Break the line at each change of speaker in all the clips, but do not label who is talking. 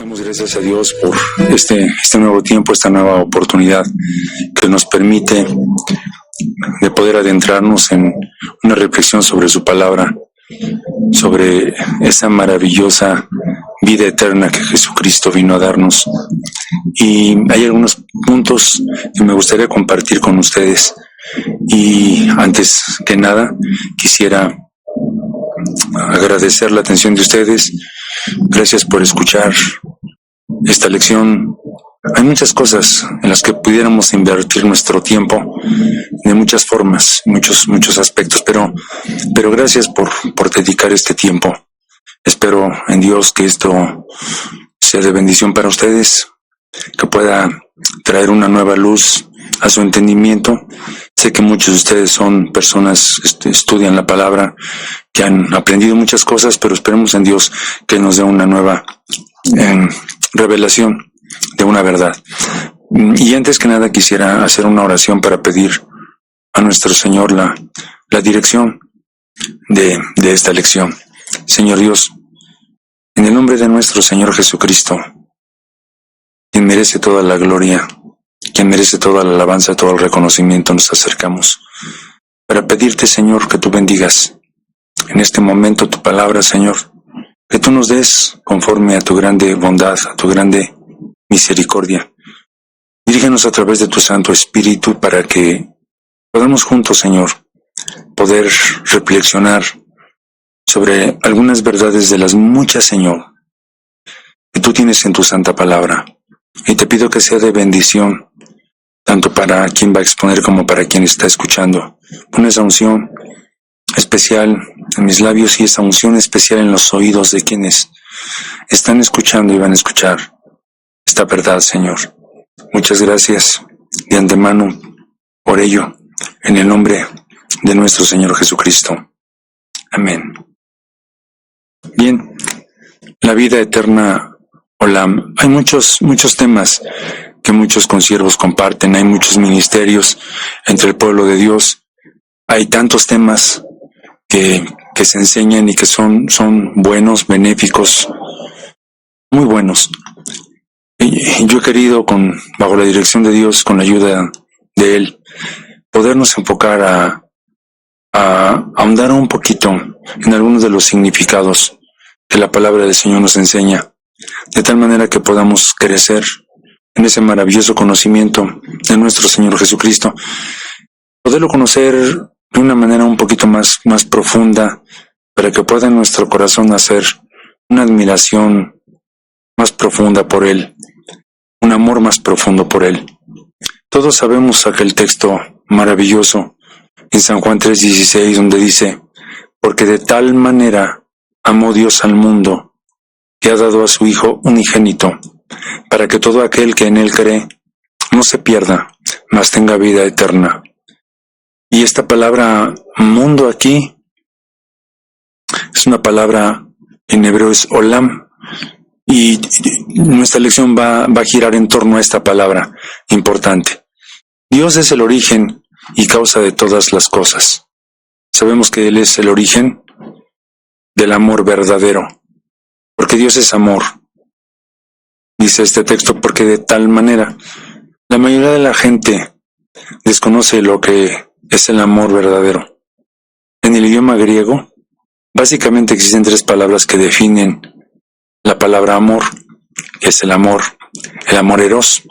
Damos gracias a Dios por este nuevo tiempo, esta nueva oportunidad que nos permite de poder adentrarnos en una reflexión sobre su palabra, sobre esa maravillosa vida eterna que Jesucristo vino a darnos. Y hay algunos puntos que me gustaría compartir con ustedes. Y antes que nada, quisiera agradecer la atención de ustedes. Gracias por escuchar esta lección. Hay muchas cosas en las que pudiéramos invertir nuestro tiempo de muchas formas, muchos aspectos, pero gracias por dedicar este tiempo. Espero en Dios que esto sea de bendición para ustedes, que pueda traer una nueva luz a su entendimiento. Sé que muchos de ustedes son personas que estudian la palabra, que han aprendido muchas cosas, pero esperemos en Dios que nos dé una nueva revelación de una verdad. Y antes que nada quisiera hacer una oración para pedir a nuestro Señor la dirección de esta lección. Señor Dios, en el nombre de nuestro Señor Jesucristo, quien merece toda la gloria, quien merece toda la alabanza, todo el reconocimiento, nos acercamos para pedirte, Señor, que tú bendigas en este momento tu palabra, Señor, que tú nos des conforme a tu grande bondad, a tu grande misericordia. Dirígenos a través de tu Santo Espíritu para que podamos juntos, Señor, poder reflexionar sobre algunas verdades de las muchas, Señor, que tú tienes en tu santa palabra. Y te pido que sea de bendición, tanto para quien va a exponer como para quien está escuchando. Pon esa unción especial en mis labios y esa unción especial en los oídos de quienes están escuchando y van a escuchar esta verdad, Señor. Muchas gracias de antemano por ello, en el nombre de nuestro Señor Jesucristo. Amén. Bien, la vida eterna, hay muchos temas que muchos consiervos comparten, hay muchos ministerios entre el pueblo de Dios, hay tantos temas que se enseñan y que son buenos, benéficos, muy buenos. Y yo he querido, bajo la dirección de Dios, con la ayuda de Él, podernos enfocar a ahondar un poquito en algunos de los significados que la palabra del Señor nos enseña, de tal manera que podamos crecer en ese maravilloso conocimiento de nuestro Señor Jesucristo, poderlo conocer de una manera un poquito más profunda, para que pueda en nuestro corazón hacer una admiración más profunda por Él, un amor más profundo por Él. Todos sabemos aquel texto maravilloso en San Juan 3:16, donde dice: porque de tal manera amó Dios al mundo, que ha dado a su Hijo unigénito, para que todo aquel que en Él cree no se pierda, mas tenga vida eterna. Y esta palabra mundo aquí es una palabra en hebreo, es olam, y nuestra lección va a girar en torno a esta palabra importante. Dios es el origen y causa de todas las cosas. Sabemos que Él es el origen del amor verdadero, porque Dios es amor. Dice este texto, porque de tal manera. La mayoría de la gente desconoce lo que es el amor verdadero. En el idioma griego, básicamente existen tres palabras que definen la palabra amor. Es el amor eros,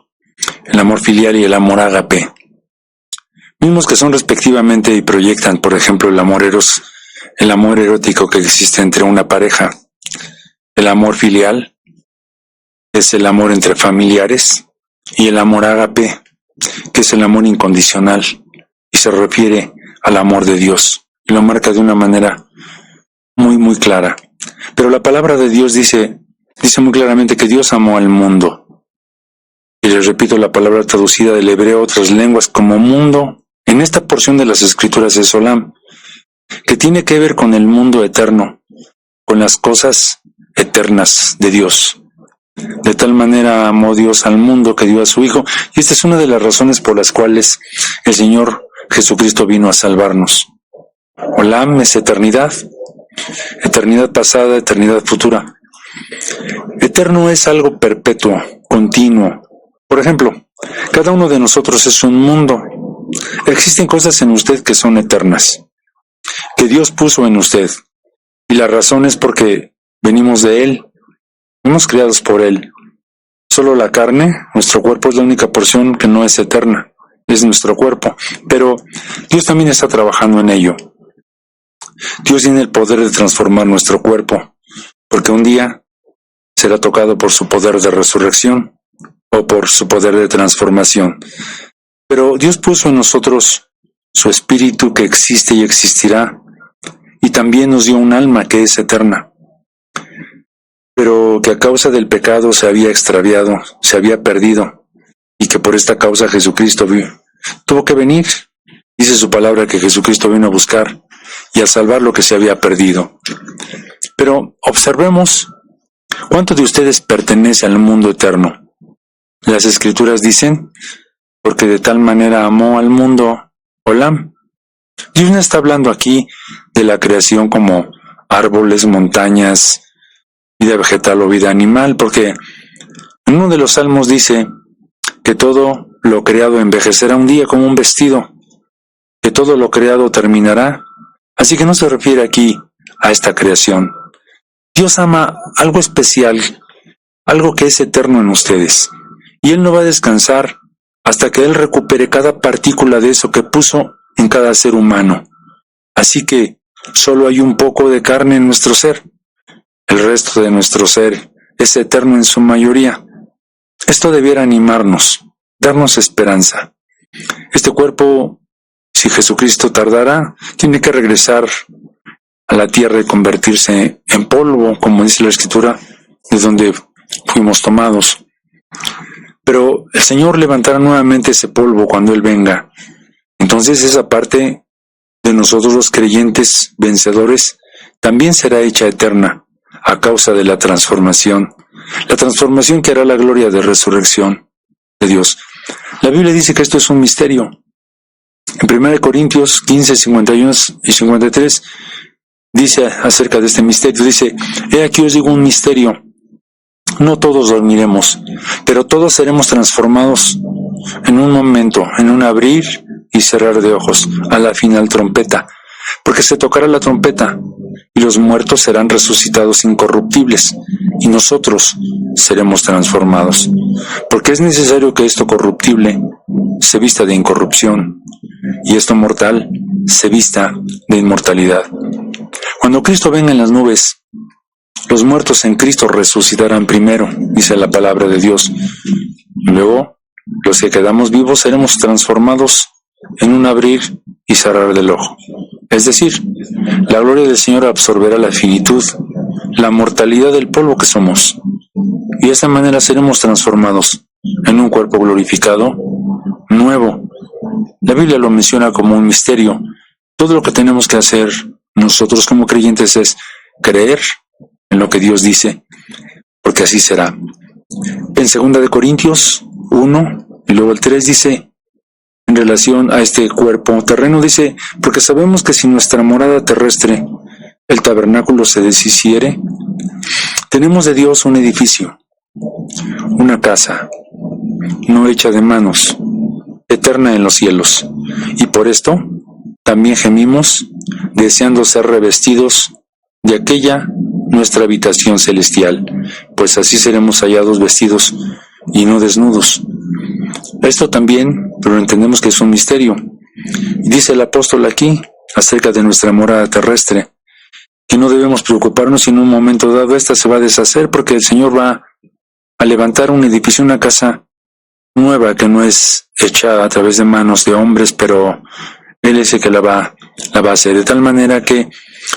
el amor filial y el amor ágape. Mismos que son respectivamente y proyectan, por ejemplo, el amor eros, el amor erótico que existe entre una pareja. El amor filial es el amor entre familiares, y el amor ágape, que es el amor incondicional, y se refiere al amor de Dios, y lo marca de una manera muy clara. Pero la palabra de Dios dice muy claramente que Dios amó al mundo. Y les repito, la palabra traducida del hebreo a otras lenguas como mundo, en esta porción de las Escrituras es olam, que tiene que ver con el mundo eterno, con las cosas eternas de Dios. De tal manera amó Dios al mundo que dio a su Hijo, y esta es una de las razones por las cuales el Señor Jesucristo vino a salvarnos. Olam es eternidad pasada, eternidad futura. Eterno es algo perpetuo, continuo. Por ejemplo, cada uno de nosotros es un mundo. Existen cosas en usted que son eternas, que Dios puso en usted. Y la razón es porque venimos de Él, fuimos creados por Él. Solo la carne, nuestro cuerpo, es la única porción que no es eterna, es nuestro cuerpo. Pero Dios también está trabajando en ello. Dios tiene el poder de transformar nuestro cuerpo, porque un día será tocado por su poder de resurrección o por su poder de transformación. Pero Dios puso en nosotros su espíritu que existe y existirá, y también nos dio un alma que es eterna, pero que a causa del pecado se había extraviado, se había perdido, y que por esta causa Jesucristo tuvo que venir. Dice su palabra que Jesucristo vino a buscar y a salvar lo que se había perdido. Pero observemos, ¿cuántos de ustedes pertenece al mundo eterno? Las Escrituras dicen, porque de tal manera amó al mundo, Olam. Dios no está hablando aquí de la creación como árboles, montañas, vida vegetal o vida animal, porque en uno de los salmos dice que todo lo creado envejecerá un día como un vestido, que todo lo creado terminará. Así que no se refiere aquí a esta creación. Dios ama algo especial, algo que es eterno en ustedes, y Él no va a descansar hasta que Él recupere cada partícula de eso que puso en cada ser humano. Así que solo hay un poco de carne en nuestro ser. El resto de nuestro ser es eterno en su mayoría. Esto debiera animarnos, darnos esperanza. Este cuerpo, si Jesucristo tardara, tiene que regresar a la tierra y convertirse en polvo, como dice la Escritura, de donde fuimos tomados. Pero el Señor levantará nuevamente ese polvo cuando Él venga. Entonces esa parte de nosotros los creyentes vencedores también será hecha eterna a causa de la transformación que hará la gloria de resurrección de Dios. La Biblia dice que esto es un misterio. En 1 Corintios 15, 51 y 53 dice acerca de este misterio, dice, he aquí os digo un misterio, no todos dormiremos, pero todos seremos transformados en un momento, en un abrir y cerrar de ojos, a la final trompeta, porque se tocará la trompeta, y los muertos serán resucitados incorruptibles, y nosotros seremos transformados, porque es necesario que esto corruptible se vista de incorrupción, y esto mortal se vista de inmortalidad. Cuando Cristo venga en las nubes, los muertos en Cristo resucitarán primero, dice la palabra de Dios. Luego, los que quedamos vivos seremos transformados en un abrir y cerrar del ojo. Es decir, la gloria del Señor absorberá la finitud, la mortalidad del polvo que somos. Y de esta manera seremos transformados en un cuerpo glorificado, nuevo. La Biblia lo menciona como un misterio. Todo lo que tenemos que hacer nosotros como creyentes es creer en lo que Dios dice, porque así será. En 2 Corintios 1 y luego el 3 dice, en relación a este cuerpo terreno, dice, porque sabemos que si nuestra morada terrestre, el tabernáculo, se deshiciere, tenemos de Dios un edificio, una casa, no hecha de manos, eterna en los cielos, y por esto también gemimos, deseando ser revestidos de aquella nuestra habitación celestial, pues así seremos hallados vestidos y no desnudos. Esto también, pero entendemos que es un misterio. Y dice el apóstol aquí, acerca de nuestra morada terrestre, que no debemos preocuparnos si en un momento dado esta se va a deshacer, porque el Señor va a levantar un edificio, una casa nueva que no es hecha a través de manos de hombres, pero Él es el que la va a hacer, de tal manera que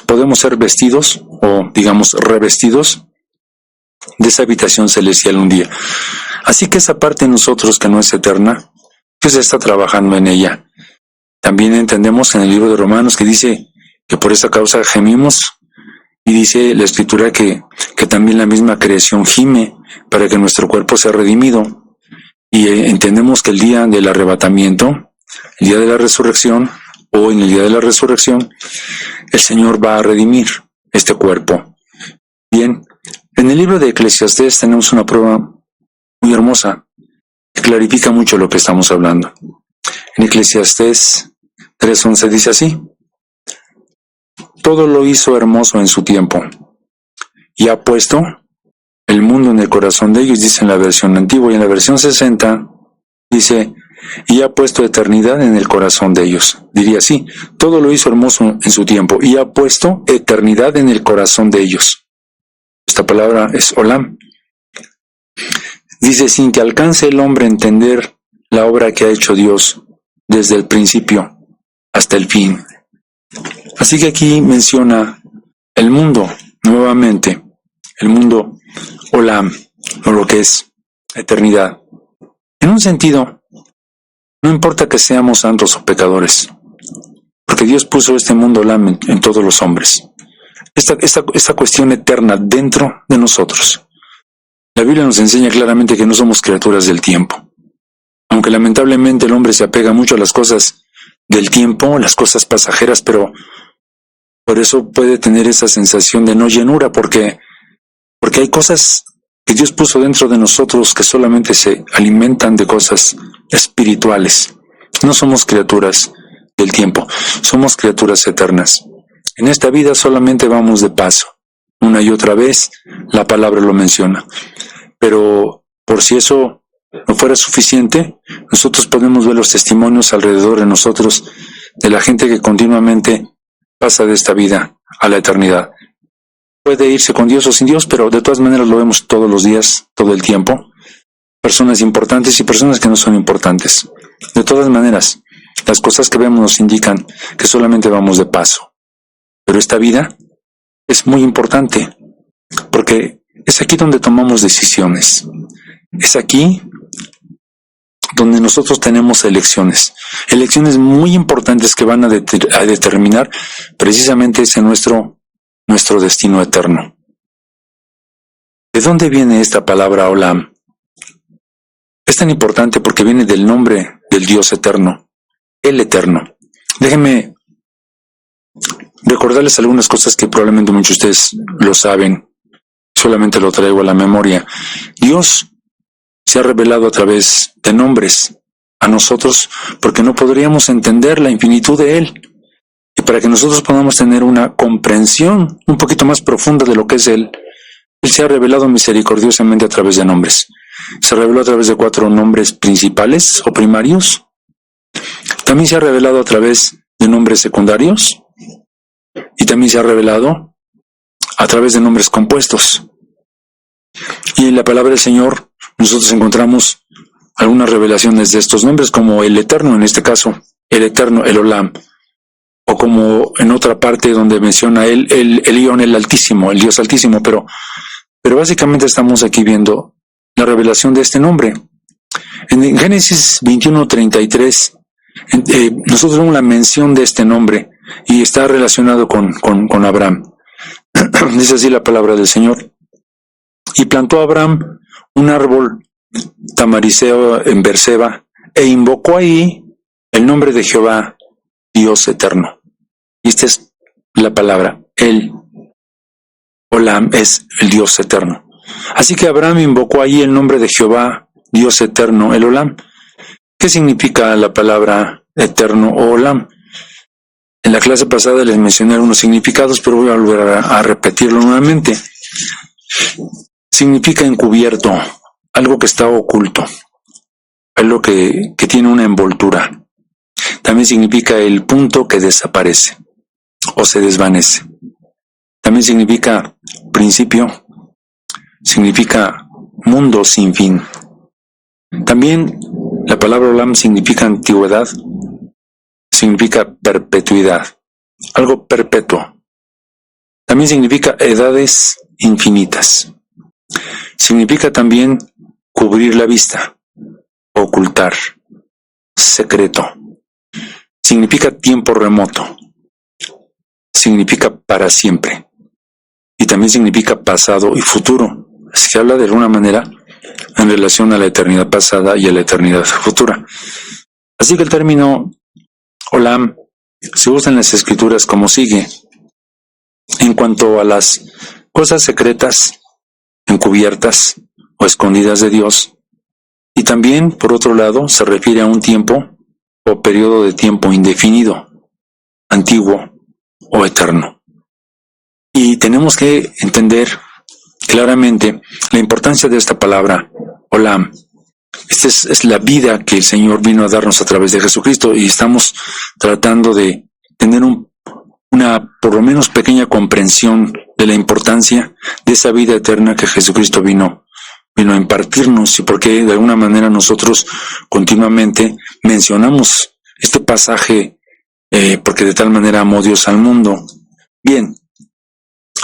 podemos ser vestidos, o digamos revestidos, de esa habitación celestial un día. Así que esa parte de nosotros que no es eterna, Dios está trabajando en ella. También entendemos en el libro de Romanos que dice que por esa causa gemimos, y dice la Escritura que también la misma creación gime para que nuestro cuerpo sea redimido. Y entendemos que el día del arrebatamiento, el día de la resurrección, o en el día de la resurrección, el Señor va a redimir este cuerpo. Bien, En el libro de Eclesiastés tenemos una prueba muy hermosa que clarifica mucho lo que estamos hablando. En Eclesiastés 3:11 dice así: todo lo hizo hermoso en su tiempo, y ha puesto el mundo en el corazón de ellos, dice en la versión antigua, y en la versión 60 dice, y ha puesto eternidad en el corazón de ellos. Diría así, todo lo hizo hermoso en su tiempo, y ha puesto eternidad en el corazón de ellos. Esta palabra es olam. Dice, sin que alcance el hombre a entender la obra que ha hecho Dios desde el principio hasta el fin. Así que aquí menciona el mundo, nuevamente, el mundo olam, o lo que es eternidad. En un sentido, no importa que seamos santos o pecadores, porque Dios puso este mundo olam en todos los hombres. Esta cuestión eterna dentro de nosotros. La Biblia nos enseña claramente que no somos criaturas del tiempo. Aunque lamentablemente el hombre se apega mucho a las cosas del tiempo, las cosas pasajeras, pero por eso puede tener esa sensación de no llenura, porque hay cosas que Dios puso dentro de nosotros que solamente se alimentan de cosas espirituales. No somos criaturas del tiempo, somos criaturas eternas. En esta vida solamente vamos de paso. Una y otra vez la palabra lo menciona. Pero por si eso no fuera suficiente, nosotros podemos ver los testimonios alrededor de nosotros de la gente que continuamente pasa de esta vida a la eternidad. Puede irse con Dios o sin Dios, pero de todas maneras lo vemos todos los días, todo el tiempo. Personas importantes y personas que no son importantes. De todas maneras, las cosas que vemos nos indican que solamente vamos de paso. Pero esta vida es muy importante, porque es aquí donde tomamos decisiones. Es aquí donde nosotros tenemos elecciones. Elecciones muy importantes que van a determinar precisamente ese nuestro destino eterno. ¿De dónde viene esta palabra olam? Es tan importante porque viene del nombre del Dios eterno, el eterno. Déjenme recordarles algunas cosas que probablemente muchos de ustedes lo saben, solamente lo traigo a la memoria. Dios se ha revelado a través de nombres a nosotros porque no podríamos entender la infinitud de Él. Y para que nosotros podamos tener una comprensión un poquito más profunda de lo que es Él, Él se ha revelado misericordiosamente a través de nombres. Se reveló a través de 4 nombres principales o primarios. También se ha revelado a través de nombres secundarios. Y también se ha revelado a través de nombres compuestos. Y en la palabra del Señor nosotros encontramos algunas revelaciones de estos nombres, como el Eterno, en este caso, el Eterno, el Olam, o como en otra parte donde menciona el Elión, el Altísimo, el Dios Altísimo, pero básicamente estamos aquí viendo la revelación de este nombre. En Génesis 21:33, nosotros vemos la mención de este nombre y está relacionado con Abraham. Dice así la palabra del Señor. Y plantó Abraham un árbol tamariceo en Berseba e invocó ahí el nombre de Jehová, Dios eterno. Y esta es la palabra, el Olam es el Dios eterno. Así que Abraham invocó ahí el nombre de Jehová, Dios eterno, el Olam. ¿Qué significa la palabra eterno o Olam? En la clase pasada les mencioné algunos significados, pero voy a volver a repetirlo nuevamente. Significa encubierto, algo que está oculto, algo que tiene una envoltura. También significa el punto que desaparece o se desvanece. También significa principio, significa mundo sin fin. También la palabra Olam significa antigüedad, significa perpetuidad, algo perpetuo. También significa edades infinitas. Significa también cubrir la vista, ocultar, secreto. Significa tiempo remoto. Significa para siempre. Y también significa pasado y futuro. Así que habla de alguna manera en relación a la eternidad pasada y a la eternidad futura. Así que el término Olam se usa en las escrituras como sigue. En cuanto a las cosas secretas, encubiertas o escondidas de Dios. Y también, por otro lado, se refiere a un tiempo o periodo de tiempo indefinido, antiguo o eterno. Y tenemos que entender claramente la importancia de esta palabra, Olam. Esta es la vida que el Señor vino a darnos a través de Jesucristo, y estamos tratando de tener una por lo menos pequeña comprensión de la importancia de esa vida eterna que Jesucristo vino a impartirnos, y porque de alguna manera nosotros continuamente mencionamos este pasaje, porque de tal manera amó Dios al mundo. Bien,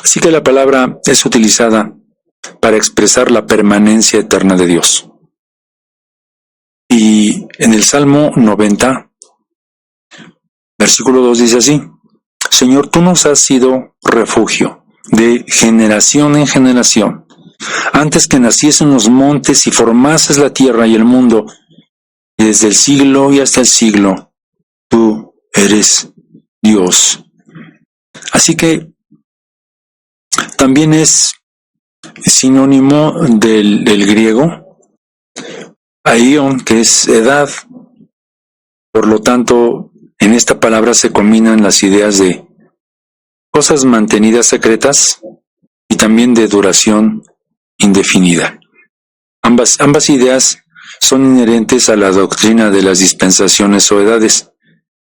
así que la palabra es utilizada para expresar la permanencia eterna de Dios. Y en el Salmo 90, versículo 2 dice así: Señor, tú nos has sido refugio de generación en generación. Antes que naciesen los montes y formases la tierra y el mundo, y desde el siglo y hasta el siglo, tú eres Dios. Así que también es sinónimo del griego aion, que es edad. Por lo tanto, en esta palabra se combinan las ideas de cosas mantenidas secretas y también de duración indefinida. Ambas ideas son inherentes a la doctrina de las dispensaciones o edades,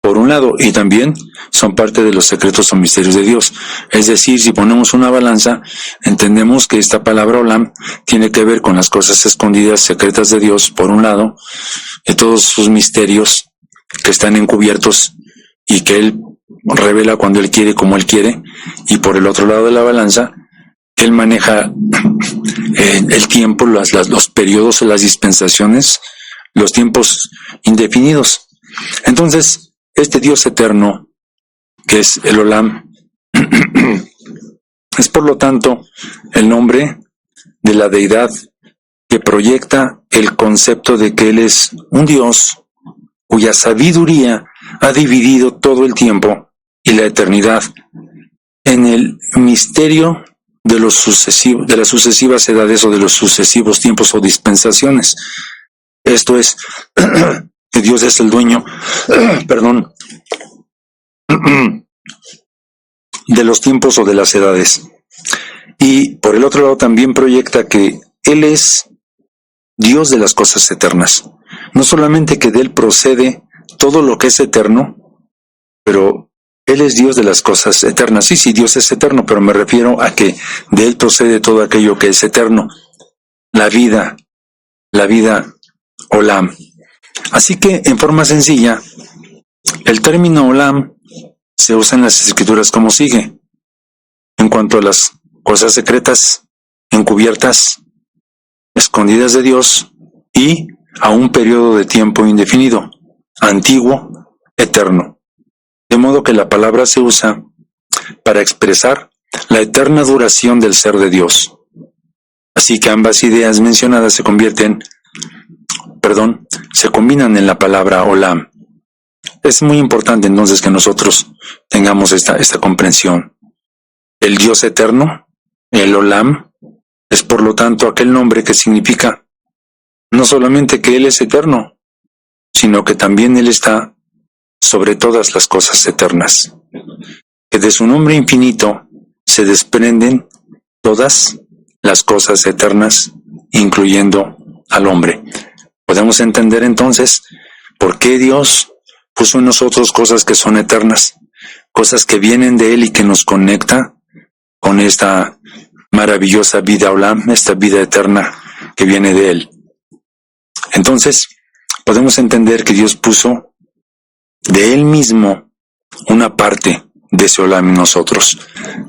por un lado, y también son parte de los secretos o misterios de Dios. Es decir, si ponemos una balanza, entendemos que esta palabra Olam tiene que ver con las cosas escondidas, secretas de Dios, por un lado, de todos sus misterios que están encubiertos y que Él revela cuando Él quiere, como Él quiere, y por el otro lado de la balanza, Él maneja el tiempo, los periodos o las dispensaciones, los tiempos indefinidos. Entonces, este Dios eterno, que es el Olam, es por lo tanto el nombre de la deidad que proyecta el concepto de que Él es un Dios cuya sabiduría ha dividido todo el tiempo y la eternidad en el misterio de las sucesivas edades o de los sucesivos tiempos o dispensaciones. Esto es, que Dios es el dueño, de los tiempos o de las edades. Y por el otro lado también proyecta que Él es Dios de las cosas eternas. No solamente que de Él procede todo lo que es eterno, pero Él es Dios de las cosas eternas. Sí, Dios es eterno, pero me refiero a que de Él procede todo aquello que es eterno. La vida Olam. Así que, en forma sencilla, el término Olam se usa en las Escrituras como sigue: en cuanto a las cosas secretas, encubiertas, escondidas de Dios, y a un periodo de tiempo indefinido, antiguo, eterno. De modo que la palabra se usa para expresar la eterna duración del ser de Dios. Así que ambas ideas mencionadas se combinan en la palabra Olam. Es muy importante entonces que nosotros tengamos esta comprensión. El Dios eterno, el Olam, es por lo tanto aquel nombre que significa no solamente que Él es eterno, sino que también Él está sobre todas las cosas eternas. Que de su nombre infinito se desprenden todas las cosas eternas, incluyendo al hombre. Podemos entender entonces por qué Dios puso en nosotros cosas que son eternas, cosas que vienen de Él y que nos conecta con esta maravillosa vida Olam, esta vida eterna que viene de Él. Entonces, podemos entender que Dios puso de Él mismo una parte de ese Olam en nosotros.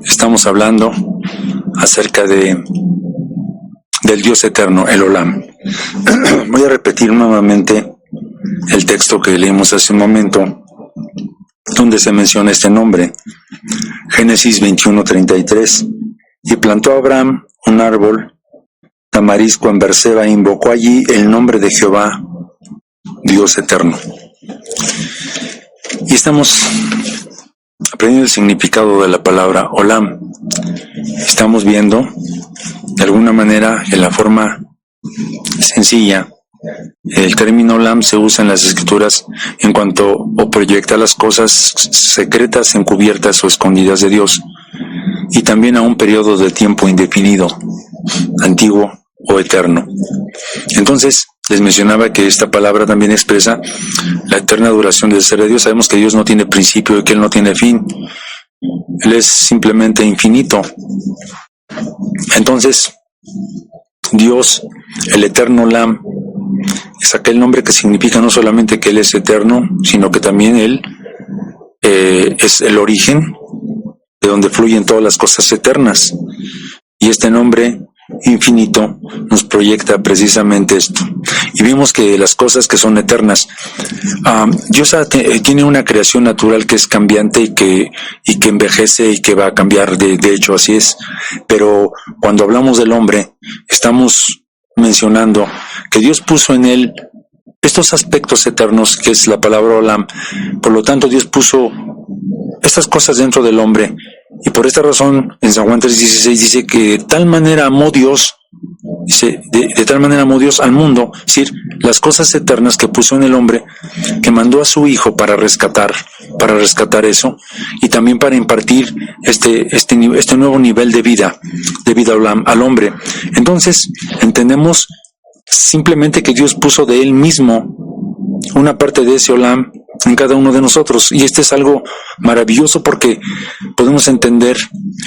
Estamos hablando acerca del Dios eterno, el Olam. Voy a repetir nuevamente el texto que leímos hace un momento, donde se menciona este nombre. Génesis 21:33. Y plantó Abraham un árbol tamarisco en Berseba e invocó allí el nombre de Jehová, Dios eterno. Y estamos aprendiendo el significado de la palabra Olam, estamos viendo, de alguna manera, en la forma sencilla, el término Olam se usa en las escrituras en cuanto o proyecta las cosas secretas, encubiertas o escondidas de Dios, y también a un periodo de tiempo indefinido, antiguo o eterno. Entonces, les mencionaba que esta palabra también expresa la eterna duración del ser de Dios. Sabemos que Dios no tiene principio y que Él no tiene fin. Él es simplemente infinito. Entonces, Dios, el eterno Olam, es aquel nombre que significa no solamente que Él es eterno, sino que también Él es el origen de donde fluyen todas las cosas eternas. Y este nombre infinito nos proyecta precisamente esto. Y vimos que las cosas que son eternas, Dios tiene una creación natural que es cambiante y que envejece y que va a cambiar, de hecho así es. Pero cuando hablamos del hombre, estamos mencionando que Dios puso en él estos aspectos eternos, que es la palabra Olam. Por lo tanto, Dios puso estas cosas dentro del hombre, y por esta razón en San Juan 3:16 dice que de tal manera amó Dios, de tal manera amó Dios al mundo, es decir, las cosas eternas que puso en el hombre, que mandó a su Hijo para rescatar eso, y también para impartir este nuevo nivel de vida al hombre. Entonces entendemos simplemente que Dios puso de Él mismo una parte de ese Olam en cada uno de nosotros, y este es algo maravilloso porque podemos entender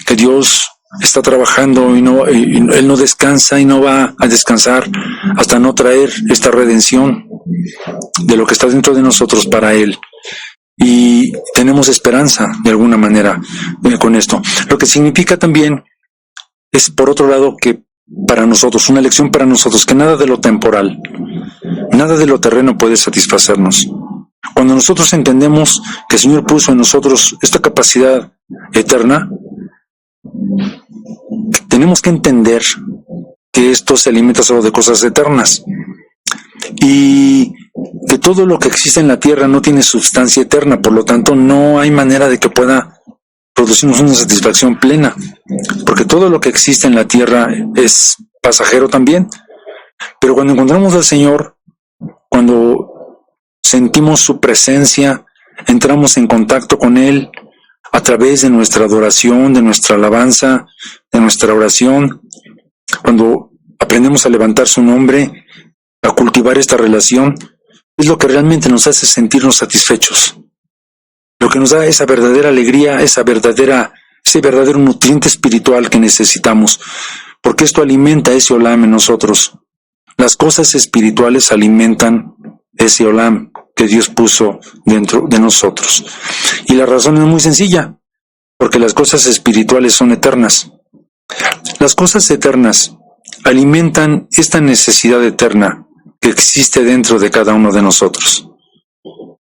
que Dios está trabajando y Él no descansa y no va a descansar hasta no traer esta redención de lo que está dentro de nosotros para Él. Y tenemos esperanza de alguna manera con esto. Lo que significa también es, por otro lado, que para nosotros, una lección para nosotros, que nada de lo temporal, nada de lo terreno puede satisfacernos. Cuando nosotros entendemos que el Señor puso en nosotros esta capacidad eterna, tenemos que entender que esto se alimenta solo de cosas eternas y que todo lo que existe en la tierra no tiene sustancia eterna, por lo tanto no hay manera de que pueda producirnos una satisfacción plena, porque todo lo que existe en la tierra es pasajero también. Pero cuando encontramos al Señor, cuando sentimos su presencia, entramos en contacto con Él a través de nuestra adoración, de nuestra alabanza, de nuestra oración, cuando aprendemos a levantar su nombre, a cultivar esta relación, es lo que realmente nos hace sentirnos satisfechos. Lo que nos da esa verdadera alegría, ese verdadero nutriente espiritual que necesitamos, porque esto alimenta ese Olam en nosotros. Las cosas espirituales alimentan ese Olam que Dios puso dentro de nosotros. Y la razón es muy sencilla, porque las cosas espirituales son eternas. Las cosas eternas alimentan esta necesidad eterna que existe dentro de cada uno de nosotros.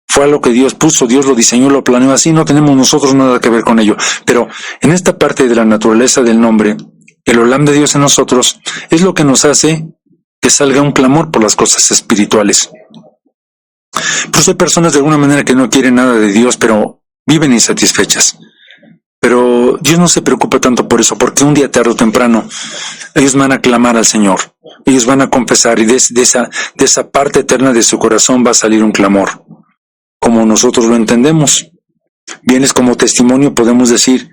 Fue algo que Dios puso, Dios lo diseñó, lo planeó así, no tenemos nosotros nada que ver con ello. Pero en esta parte de la naturaleza del nombre, el Olam de Dios en nosotros es lo que nos hace que salga un clamor por las cosas espirituales. Pues hay personas de alguna manera que no quieren nada de Dios, pero viven insatisfechas. Pero Dios no se preocupa tanto por eso, porque un día tarde o temprano ellos van a clamar al Señor, ellos van a confesar, y de esa parte eterna de su corazón va a salir un clamor, como nosotros lo entendemos. Bien, es como testimonio, podemos decir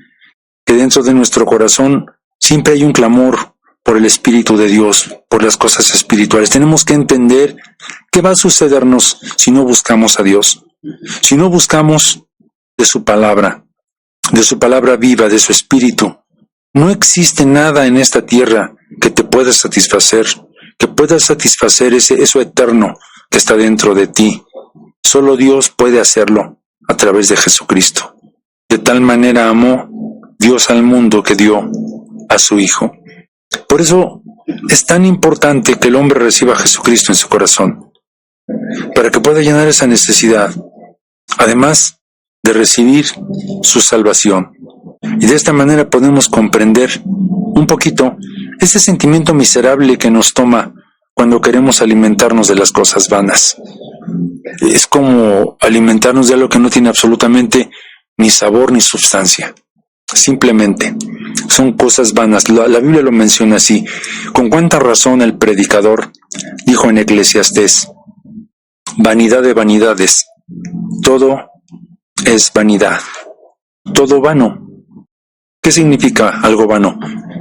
que dentro de nuestro corazón siempre hay un clamor por el Espíritu de Dios, por las cosas espirituales. Tenemos que entender qué va a sucedernos si no buscamos a Dios, si no buscamos de su palabra viva, de su Espíritu. No existe nada en esta tierra que te pueda satisfacer, eso eterno que está dentro de ti. Solo Dios puede hacerlo a través de Jesucristo. De tal manera amó Dios al mundo que dio a su Hijo. Por eso es tan importante que el hombre reciba a Jesucristo en su corazón, para que pueda llenar esa necesidad, además de recibir su salvación. Y de esta manera podemos comprender un poquito ese sentimiento miserable que nos toma cuando queremos alimentarnos de las cosas vanas. Es como alimentarnos de algo que no tiene absolutamente ni sabor, ni sustancia. Simplemente son cosas vanas. La Biblia lo menciona así. Con cuánta razón el predicador dijo en Eclesiastés: vanidad de vanidades, todo es vanidad, todo vano. ¿Qué significa algo vano?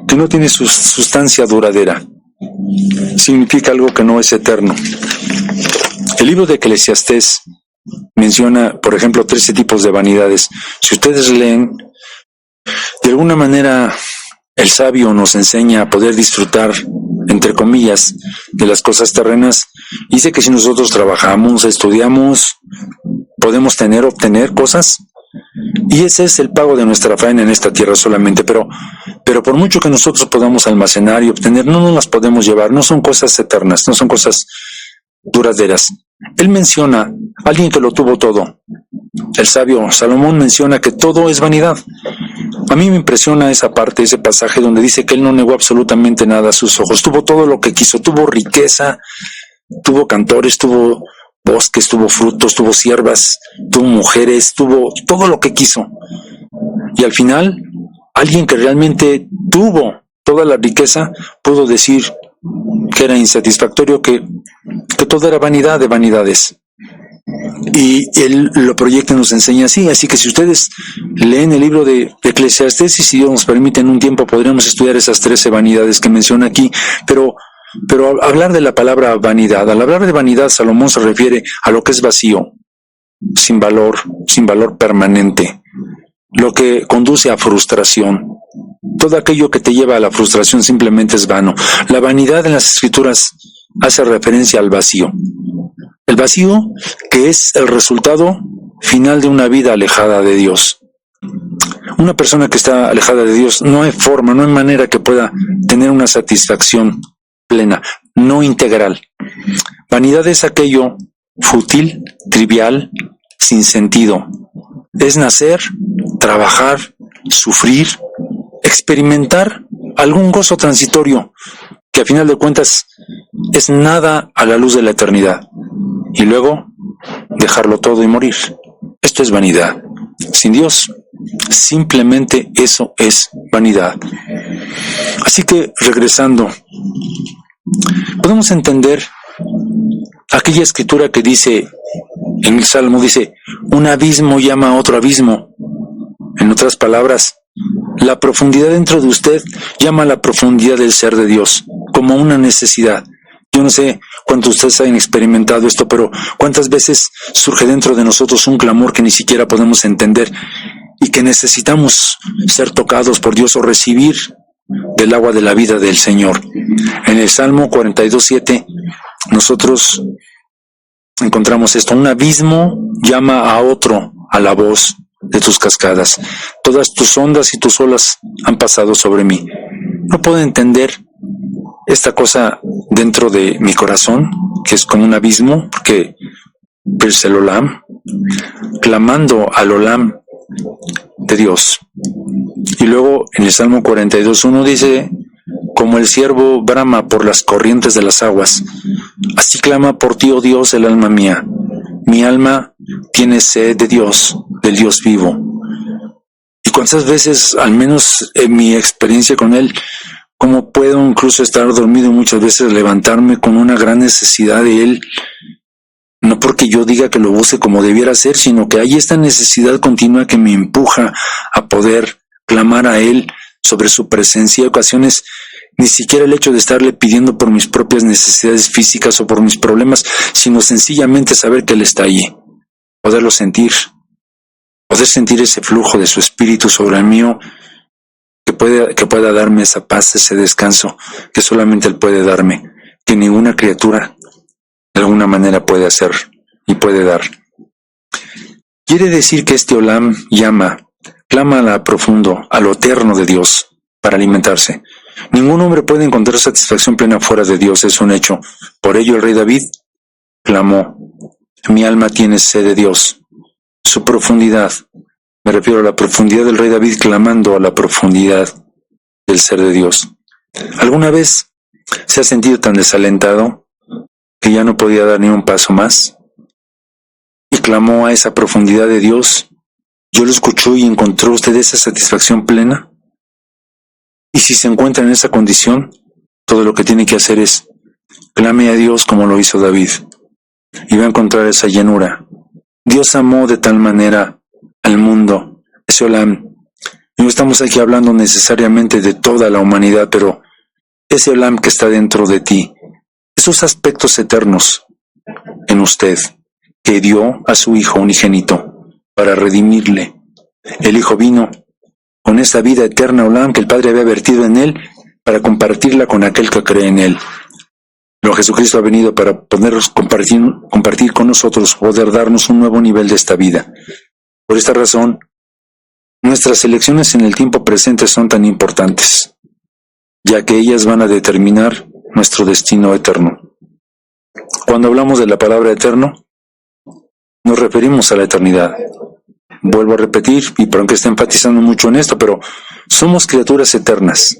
Que no tiene sustancia duradera. Significa algo que no es eterno. El libro de Eclesiastés menciona, por ejemplo, 13 tipos de vanidades. Si ustedes leen, de alguna manera el sabio nos enseña a poder disfrutar, entre comillas, de las cosas terrenas. Dice que si nosotros trabajamos, estudiamos, podemos obtener cosas, y ese es el pago de nuestra faena en esta tierra solamente, pero por mucho que nosotros podamos almacenar y obtener, no nos las podemos llevar, no son cosas eternas, no son cosas duraderas. Él menciona a alguien que lo tuvo todo. El sabio Salomón menciona que todo es vanidad. A mí me impresiona esa parte, ese pasaje donde dice que él no negó absolutamente nada a sus ojos. Tuvo todo lo que quiso, tuvo riqueza, tuvo cantores, tuvo bosques, tuvo frutos, tuvo siervas, tuvo mujeres, tuvo todo lo que quiso. Y al final, alguien que realmente tuvo toda la riqueza pudo decir que era insatisfactorio, que todo era vanidad de vanidades. Y él lo proyecta y nos enseña así. Así que si ustedes leen el libro de Eclesiastés, y si Dios nos permite en un tiempo podremos estudiar esas 13 vanidades que menciona aquí, pero hablar de la palabra vanidad, al hablar de vanidad, Salomón se refiere a lo que es vacío, sin valor permanente, lo que conduce a frustración. Todo aquello que te lleva a la frustración simplemente es vano. La vanidad en las Escrituras hace referencia al vacío. El vacío que es el resultado final de una vida alejada de Dios. Una persona que está alejada de Dios, no hay forma, no hay manera que pueda tener una satisfacción plena, no integral. Vanidad es aquello fútil, trivial, sin sentido. Es nacer, trabajar, sufrir, experimentar algún gozo transitorio que a final de cuentas es nada a la luz de la eternidad, y luego dejarlo todo y morir. Esto es vanidad. Sin Dios, simplemente eso es vanidad. Así que, regresando, podemos entender aquella escritura que dice, en el Salmo dice, un abismo llama a otro abismo. En otras palabras, la profundidad dentro de usted llama a la profundidad del ser de Dios, como una necesidad. Yo no sé cuántos de ustedes hayan experimentado esto, pero cuántas veces surge dentro de nosotros un clamor que ni siquiera podemos entender y que necesitamos ser tocados por Dios o recibir del agua de la vida del Señor. En el Salmo 42:7 nosotros encontramos esto: un abismo llama a otro a la voz de tus cascadas. Todas tus ondas y tus olas han pasado sobre mí. No puedo entender esta cosa dentro de mi corazón, que es como un abismo, porque es el Olam, clamando al Olam de Dios. Y luego en el Salmo 42:1 dice, como el ciervo brama por las corrientes de las aguas, así clama por ti, oh Dios, el alma mía. Mi alma tiene sed de Dios, del Dios vivo. Y cuántas veces, al menos en mi experiencia con Él, cómo puedo incluso estar dormido y muchas veces levantarme con una gran necesidad de Él, no porque yo diga que lo busque como debiera ser, sino que hay esta necesidad continua que me empuja a poder clamar a Él sobre su presencia. Y ocasiones ni siquiera el hecho de estarle pidiendo por mis propias necesidades físicas o por mis problemas, sino sencillamente saber que Él está allí, poderlo sentir, poder sentir ese flujo de su espíritu sobre el mío, que pueda darme esa paz, ese descanso que solamente Él puede darme, que ninguna criatura de alguna manera puede hacer y puede dar. Quiere decir que este Olam clama a lo profundo, a lo eterno de Dios para alimentarse. Ningún hombre puede encontrar satisfacción plena fuera de Dios, es un hecho. Por ello el rey David clamó, mi alma tiene sed de Dios. Su profundidad, me refiero a la profundidad del rey David clamando a la profundidad del ser de Dios. ¿Alguna vez se ha sentido tan desalentado que ya no podía dar ni un paso más? Y clamó a esa profundidad de Dios ¿Yo lo escuchó y encontró usted esa satisfacción plena? Y si se encuentra en esa condición, todo lo que tiene que hacer es clame a Dios como lo hizo David, y va a encontrar esa llenura. Dios amó de tal manera al mundo, ese Olam. No estamos aquí hablando necesariamente de toda la humanidad, pero ese Olam que está dentro de ti, esos aspectos eternos en usted, que dio a su Hijo unigénito para redimirle. El Hijo vino con esa vida eterna, Olam, que el Padre había vertido en él, para compartirla con aquel que cree en él. Pero Jesucristo ha venido para podernos compartir con nosotros, poder darnos un nuevo nivel de esta vida. Por esta razón, nuestras elecciones en el tiempo presente son tan importantes, ya que ellas van a determinar nuestro destino eterno. Cuando hablamos de la palabra eterno, nos referimos a la eternidad. Vuelvo a repetir, y por aunque esté enfatizando mucho en esto, pero somos criaturas eternas.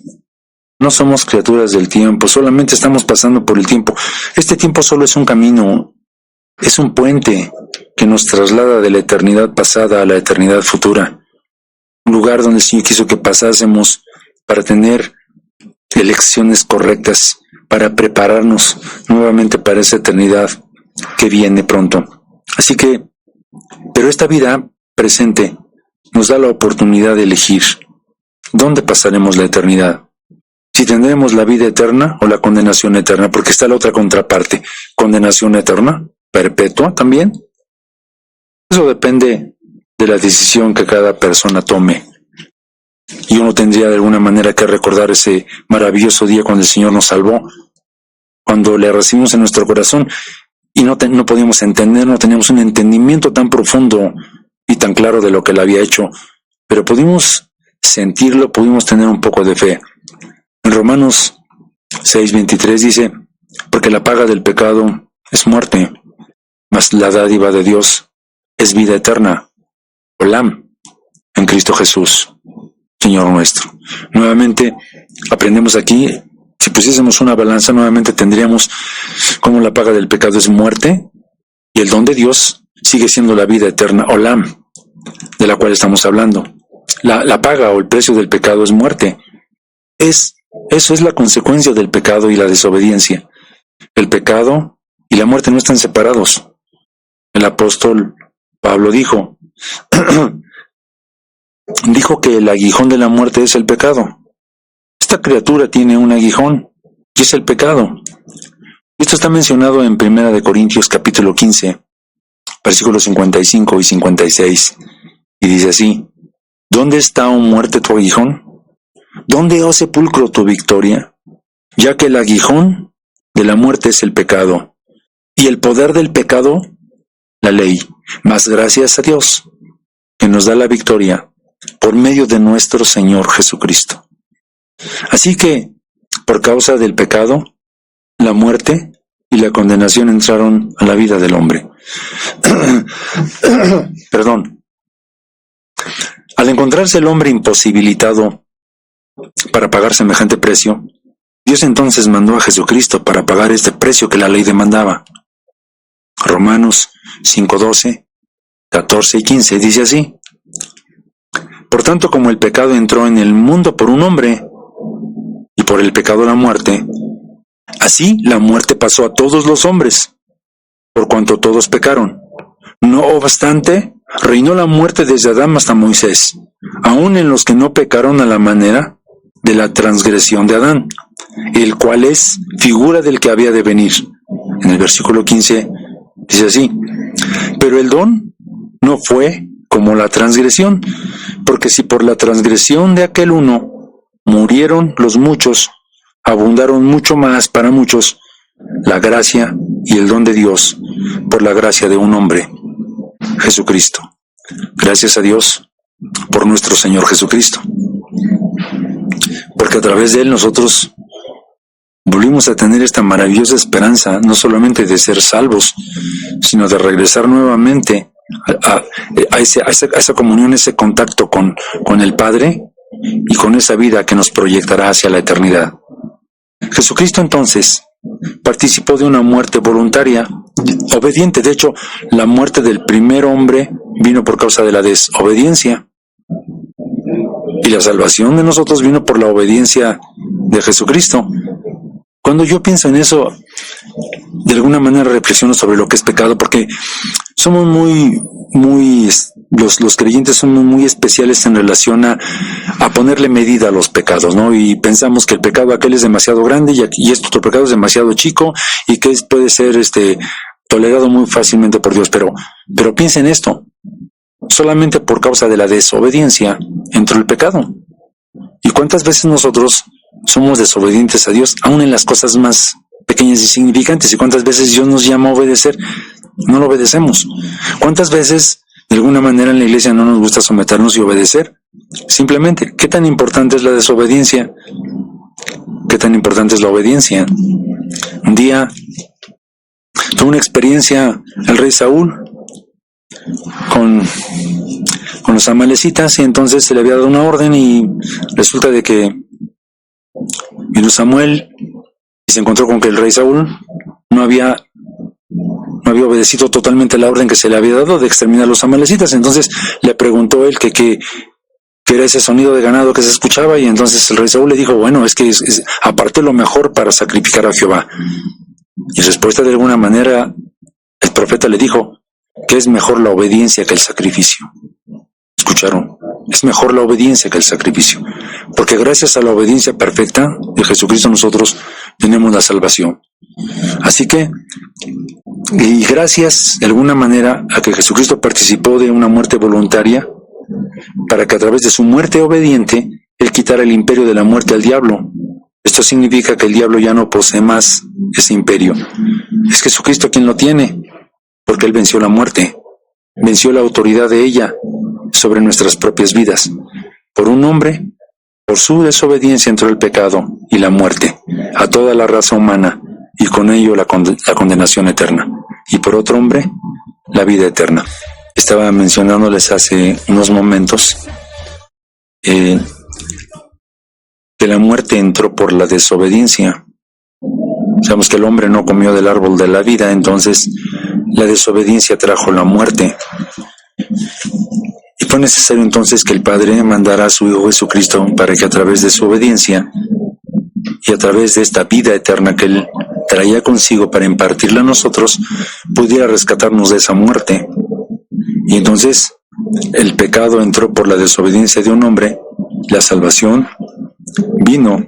No somos criaturas del tiempo, solamente estamos pasando por el tiempo. Este tiempo solo es un camino, es un puente que nos traslada de la eternidad pasada a la eternidad futura. Un lugar donde el Señor quiso que pasásemos para tener elecciones correctas, para prepararnos nuevamente para esa eternidad que viene pronto. Así que, pero esta vida presente nos da la oportunidad de elegir dónde pasaremos la eternidad. Si tendremos la vida eterna o la condenación eterna, porque está la otra contraparte, condenación eterna, perpetua también. Eso depende de la decisión que cada persona tome. Y uno tendría de alguna manera que recordar ese maravilloso día cuando el Señor nos salvó, cuando le recibimos en nuestro corazón y no podíamos entender, no teníamos un entendimiento tan profundo y tan claro de lo que Él había hecho, pero pudimos sentirlo, pudimos tener un poco de fe. En Romanos 6:23 dice, porque la paga del pecado es muerte, mas la dádiva de Dios es vida eterna, Olam, en Cristo Jesús, Señor nuestro. Nuevamente aprendemos aquí, si pusiésemos una balanza, nuevamente tendríamos como la paga del pecado es muerte y el don de Dios sigue siendo la vida eterna, Olam, de la cual estamos hablando. La paga o el precio del pecado es muerte. Eso es la consecuencia del pecado y la desobediencia. El pecado y la muerte no están separados. El apóstol Pablo dijo que el aguijón de la muerte es el pecado. Esta criatura tiene un aguijón y es el pecado. Esto está mencionado en 1 Corintios capítulo 15, versículos 55 y 56. Y dice así, ¿dónde está, oh muerte, tu aguijón? ¿Dónde, oh sepulcro, tu victoria? Ya que el aguijón de la muerte es el pecado, y el poder del pecado, la ley. Mas gracias a Dios, que nos da la victoria por medio de nuestro Señor Jesucristo. Así que, por causa del pecado, la muerte y la condenación entraron a la vida del hombre. Perdón. Al encontrarse el hombre imposibilitado para pagar semejante precio, Dios entonces mandó a Jesucristo para pagar este precio que la ley demandaba. Romanos 5:12, 14 y 15 dice así, por tanto, como el pecado entró en el mundo por un hombre, y por el pecado la muerte, así la muerte pasó a todos los hombres, por cuanto todos pecaron. No obstante, reinó la muerte desde Adán hasta Moisés, aun en los que no pecaron a la manera de la transgresión de Adán, el cual es figura del que había de venir. En el versículo 15 dice así, pero el don no fue como la transgresión, porque si por la transgresión de aquel uno murieron los muchos, abundaron mucho más para muchos la gracia y el don de Dios por la gracia de un hombre, Jesucristo. Gracias a Dios por nuestro Señor Jesucristo, porque a través de Él nosotros volvimos a tener esta maravillosa esperanza, no solamente de ser salvos, sino de regresar nuevamente a esa comunión, ese contacto con el Padre y con esa vida que nos proyectará hacia la eternidad. Jesucristo entonces participó de una muerte voluntaria, obediente. De hecho, la muerte del primer hombre vino por causa de la desobediencia. Y la salvación de nosotros vino por la obediencia de Jesucristo. Cuando yo pienso en eso, de alguna manera reflexiono sobre lo que es pecado, porque somos los creyentes somos muy especiales en relación a ponerle medida a los pecados, ¿no? Y pensamos que el pecado aquel es demasiado grande y este otro pecado es demasiado chico y que puede ser tolerado muy fácilmente por Dios. Pero piensa en esto. Solamente por causa de la desobediencia entró el pecado. ¿Y cuántas veces nosotros somos desobedientes a Dios, aún en las cosas más pequeñas y significantes? ¿Y cuántas veces Dios nos llama a obedecer? No lo obedecemos. ¿Cuántas veces de alguna manera en la iglesia no nos gusta someternos y obedecer? Simplemente, ¿qué tan importante es la desobediencia? ¿Qué tan importante es la obediencia? Un día tuvo una experiencia el rey Saúl con los amalecitas, y entonces se le había dado una orden y resulta de que vino Samuel y se encontró con que el rey Saúl no había obedecido totalmente la orden que se le había dado de exterminar a los amalecitas. Entonces le preguntó él que era ese sonido de ganado que se escuchaba, y entonces el rey Saúl le dijo, bueno, es que aparté lo mejor para sacrificar a Jehová. Y en respuesta, de alguna manera, el profeta le dijo que es mejor la obediencia que el sacrificio. ¿Escucharon? Es mejor la obediencia que el sacrificio, porque gracias a la obediencia perfecta de Jesucristo nosotros tenemos la salvación. Así que, y gracias de alguna manera a que Jesucristo participó de una muerte voluntaria, para que a través de su muerte obediente, Él quitara el imperio de la muerte al diablo. Esto significa que el diablo ya no posee más ese imperio. Es Jesucristo quien lo tiene, porque Él venció la muerte, venció la autoridad de ella sobre nuestras propias vidas. Por un hombre, por su desobediencia entró el pecado y la muerte a toda la raza humana, y con ello la condenación eterna. Y por otro hombre, la vida eterna. Estaba mencionándoles hace unos momentos que la muerte entró por la desobediencia. Sabemos que el hombre no comió del árbol de la vida, entonces la desobediencia trajo la muerte. Y fue necesario entonces que el Padre mandara a su Hijo Jesucristo para que a través de su obediencia y a través de esta vida eterna que Él traía consigo para impartirla a nosotros, pudiera rescatarnos de esa muerte. Y entonces el pecado entró por la desobediencia de un hombre, la salvación vino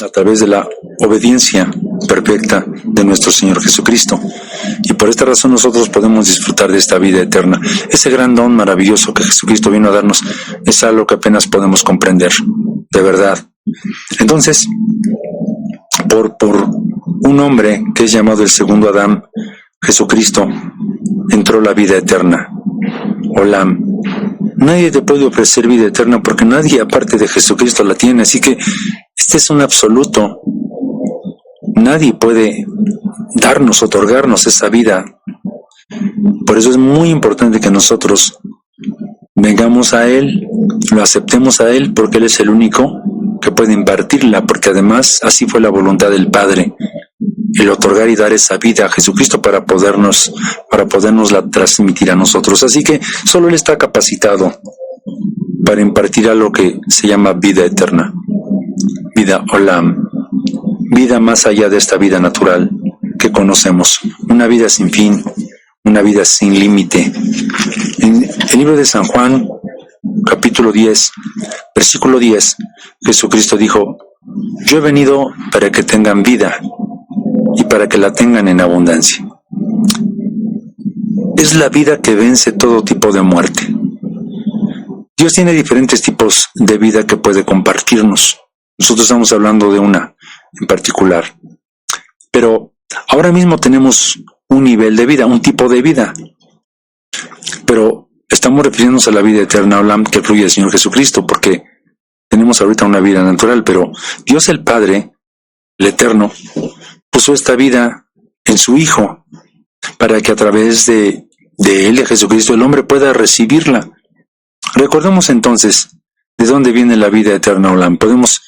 a través de la obediencia perfecta de nuestro Señor Jesucristo. Y por esta razón nosotros podemos disfrutar de esta vida eterna. Ese gran don maravilloso que Jesucristo vino a darnos es algo que apenas podemos comprender, de verdad. Entonces, por un hombre que es llamado el segundo Adán, Jesucristo, entró la vida eterna, Olam. Nadie te puede ofrecer vida eterna porque nadie aparte de Jesucristo la tiene, así que este es un absoluto. Nadie puede darnos, otorgarnos esa vida. Por eso es muy importante que nosotros vengamos a Él, lo aceptemos a Él, porque Él es el único que puede impartirla, porque además así fue la voluntad del Padre, el otorgar y dar esa vida a Jesucristo para podernos la transmitir a nosotros. Así que solo Él está capacitado para impartir algo que se llama vida eterna, vida Olam, vida más allá de esta vida natural que conocemos, una vida sin fin, una vida sin límite. En el libro de San Juan, capítulo 10, versículo 10, Jesucristo dijo: yo he venido para que tengan vida y para que la tengan en abundancia. Es la vida que vence todo tipo de muerte. Dios tiene diferentes tipos de vida que puede compartirnos. Nosotros estamos hablando de una en particular. Pero ahora mismo tenemos un nivel de vida, un tipo de vida. Pero estamos refiriéndonos a la vida eterna, Olam, que fluye del Señor Jesucristo, porque tenemos ahorita una vida natural, pero Dios el Padre, el Eterno, puso esta vida en su Hijo, para que a través de Él, de Jesucristo, el hombre pueda recibirla. Recordemos entonces de dónde viene la vida eterna, Olam. Podemos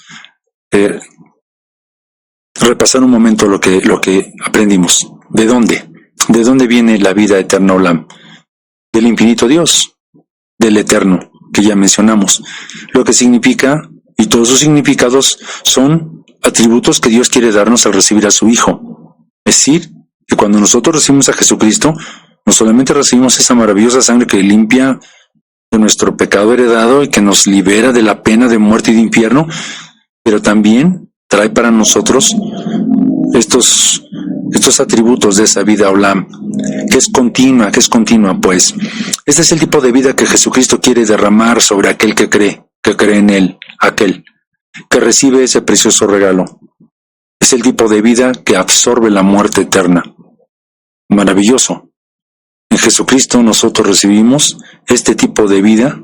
repasar un momento lo que aprendimos. ¿De dónde? ¿De dónde viene la vida eterna, Olam? del infinito Dios, del eterno, que ya mencionamos, lo que significa, y todos sus significados son atributos que Dios quiere darnos al recibir a su Hijo. Es decir, que cuando nosotros recibimos a Jesucristo, no solamente recibimos esa maravillosa sangre que limpia de nuestro pecado heredado y que nos libera de la pena de muerte y de infierno, pero también trae para nosotros estos atributos de esa vida Olam, que es continua, pues. Este es el tipo de vida que Jesucristo quiere derramar sobre aquel que cree en Él, aquel que recibe ese precioso regalo. Es el tipo de vida que absorbe la muerte eterna. Maravilloso. En Jesucristo nosotros recibimos este tipo de vida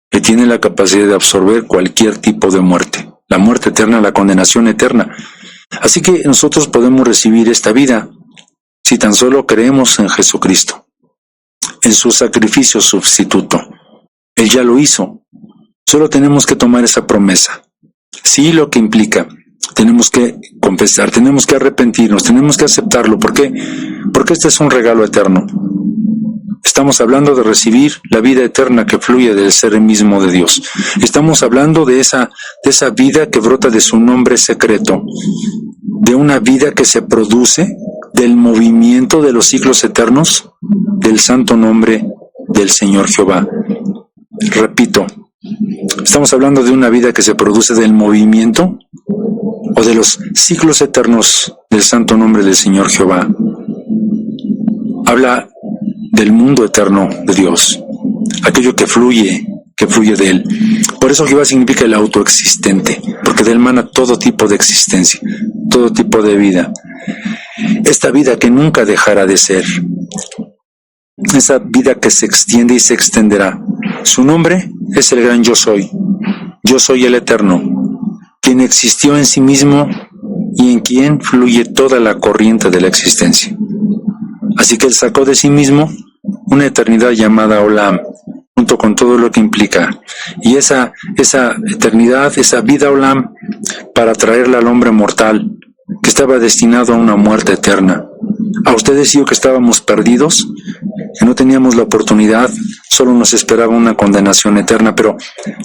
que tiene la capacidad de absorber cualquier tipo de muerte. La muerte eterna, la condenación eterna. Así que nosotros podemos recibir esta vida si tan solo creemos en Jesucristo, en su sacrificio sustituto. Él ya lo hizo. Solo tenemos que tomar esa promesa. Sí, lo que implica. Tenemos que confesar, tenemos que arrepentirnos, tenemos que aceptarlo. ¿Por qué? Porque este es un regalo eterno. Estamos hablando de recibir la vida eterna que fluye del ser mismo de Dios. Estamos hablando de esa vida que brota de su nombre secreto, de una vida que se produce del movimiento de los siglos eternos del santo nombre del Señor Jehová. Repito, estamos hablando de una vida que se produce del movimiento o de los siglos eternos del santo nombre del Señor Jehová. Habla del mundo eterno de Dios, aquello que fluye de Él. Por eso Jehová significa el autoexistente, porque de Él emana todo tipo de existencia, todo tipo de vida. Esta vida que nunca dejará de ser, esa vida que se extiende y se extenderá. Su nombre es el gran yo soy el eterno, quien existió en sí mismo y en quien fluye toda la corriente de la existencia. Así que Él sacó de sí mismo una eternidad llamada Olam, junto con todo lo que implica. Y esa eternidad, esa vida Olam, para traerla al hombre mortal, que estaba destinado a una muerte eterna. A ustedes y yo que estábamos perdidos, que no teníamos la oportunidad, solo nos esperaba una condenación eterna, pero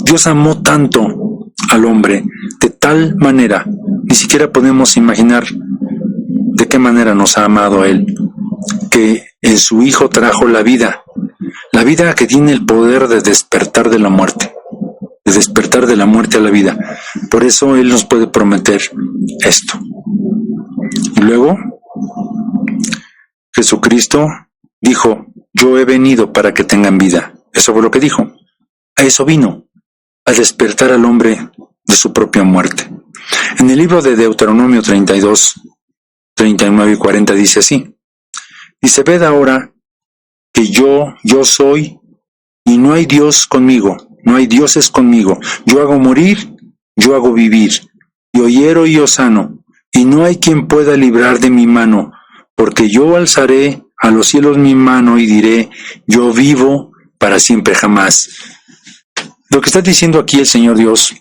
Dios amó tanto al hombre, de tal manera, ni siquiera podemos imaginar de qué manera nos ha amado a Él, que en su Hijo trajo la vida que tiene el poder de despertar de la muerte a la vida. Por eso Él nos puede prometer esto. Y luego, Jesucristo dijo, yo he venido para que tengan vida. Eso fue lo que dijo. A eso vino, a despertar al hombre de su propia muerte. En el libro de Deuteronomio 32, 39 y 40 dice así. Dice, ved ahora que yo soy y no hay Dios conmigo, no hay dioses conmigo. Yo hago morir, yo hago vivir. Yo hiero y yo sano, y no hay quien pueda librar de mi mano, porque yo alzaré a los cielos mi mano y diré, yo vivo para siempre jamás. Lo que está diciendo aquí el Señor Dios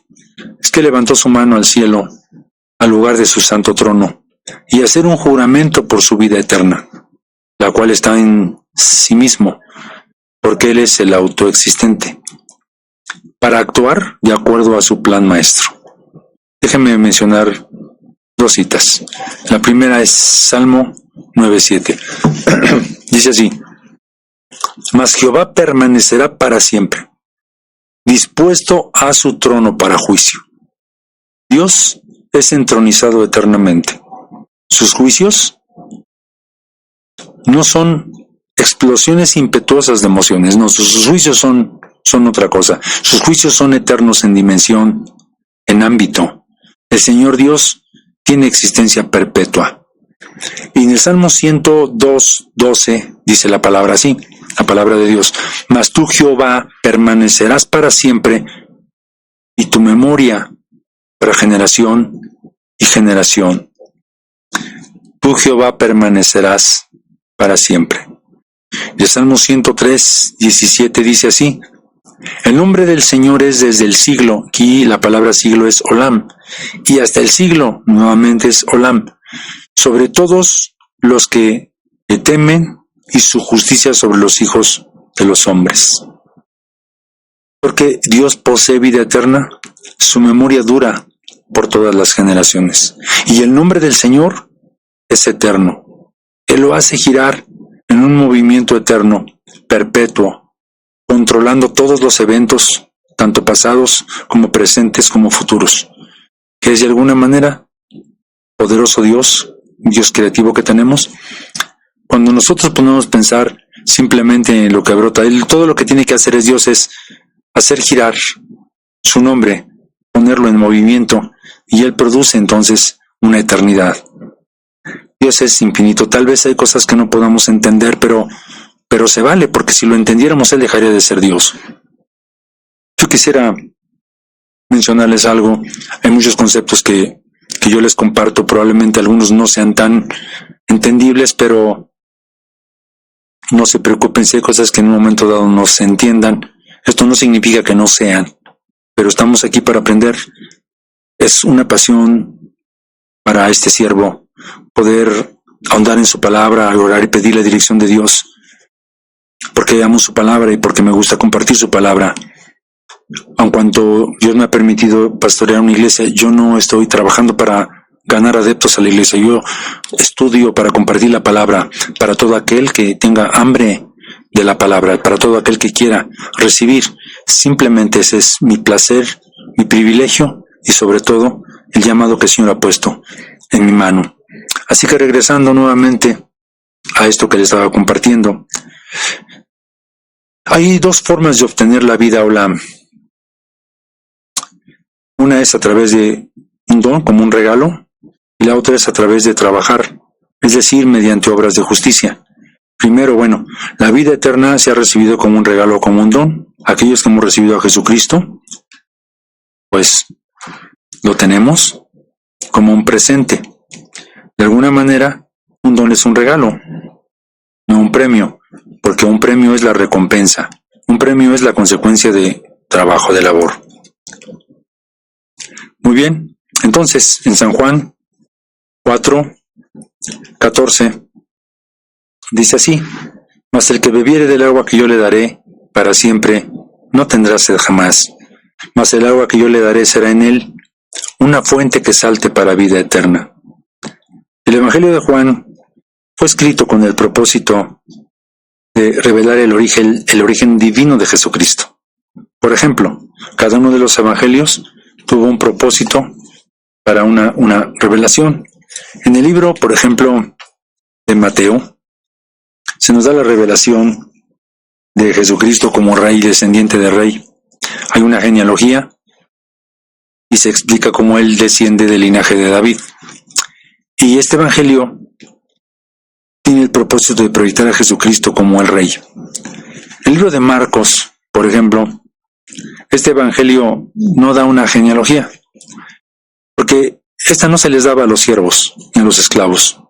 es que levantó su mano al cielo, al lugar de su santo trono, y hacer un juramento por su vida eterna, la cual está en sí mismo, porque Él es el autoexistente, para actuar de acuerdo a su plan maestro. Déjenme mencionar dos citas. La primera es Salmo 9:7. Dice así, mas Jehová permanecerá para siempre, dispuesto a su trono para juicio. Dios es entronizado eternamente. Sus juicios no son explosiones impetuosas de emociones, no, sus juicios son otra cosa. Sus juicios son eternos en dimensión, en ámbito. El Señor Dios tiene existencia perpetua. Y en el Salmo 102:12 dice la palabra así, la palabra de Dios, mas tú, Jehová, permanecerás para siempre, y tu memoria para generación y generación. Tú, Jehová, permanecerás para siempre. El Salmo 103:17 dice así, el nombre del Señor es desde el siglo, aquí la palabra siglo es Olam, y hasta el siglo nuevamente es Olam, sobre todos los que le temen y su justicia sobre los hijos de los hombres. Porque Dios posee vida eterna, su memoria dura por todas las generaciones. Y el nombre del Señor es eterno. Él lo hace girar en un movimiento eterno, perpetuo, controlando todos los eventos, tanto pasados como presentes como futuros. Que es de alguna manera, poderoso Dios creativo que tenemos. Cuando nosotros podemos pensar simplemente en lo que brota, todo lo que tiene que hacer Dios es hacer girar su nombre, ponerlo en movimiento, y Él produce entonces una eternidad. Dios es infinito. Tal vez hay cosas que no podamos entender, pero se vale, porque si lo entendiéramos, Él dejaría de ser Dios. Yo quisiera mencionarles algo. Hay muchos conceptos que yo les comparto, probablemente algunos no sean tan entendibles, pero no se preocupen si hay cosas que en un momento dado no se entiendan. Esto no significa que no sean, pero estamos aquí para aprender. Es una pasión para este siervo poder ahondar en su palabra, orar y pedir la dirección de Dios, porque amo su palabra y porque me gusta compartir su palabra. Aun cuanto Dios me ha permitido pastorear una iglesia, yo no estoy trabajando para ganar adeptos a la iglesia. Yo estudio para compartir la palabra, para todo aquel que tenga hambre de la palabra, para todo aquel que quiera recibir. Simplemente ese es mi placer, mi privilegio y sobre todo el llamado que el Señor ha puesto en mi mano. Así que regresando nuevamente a esto que les estaba compartiendo, hay dos formas de obtener la vida Olam. Una es a través de un don, como un regalo, y la otra es a través de trabajar, es decir, mediante obras de justicia. Primero, la vida eterna se ha recibido como un regalo o como un don. Aquellos que hemos recibido a Jesucristo, pues lo tenemos como un presente. De alguna manera, un don es un regalo, no un premio, porque un premio es la recompensa. Un premio es la consecuencia de trabajo, de labor. Muy bien, entonces en San Juan 4:14 dice así: mas el que bebiere del agua que yo le daré para siempre no tendrá sed jamás, mas el agua que yo le daré será en él una fuente que salte para vida eterna. El Evangelio de Juan fue escrito con el propósito de revelar el origen divino de Jesucristo. Por ejemplo, cada uno de los evangelios tuvo un propósito para una revelación. En el libro, por ejemplo, de Mateo, se nos da la revelación de Jesucristo como rey y descendiente de rey. Hay una genealogía y se explica cómo él desciende del linaje de David. Y este evangelio tiene el propósito de proyectar a Jesucristo como el rey. El libro de Marcos, por ejemplo, este evangelio no da una genealogía, porque esta no se les daba a los siervos ni a los esclavos.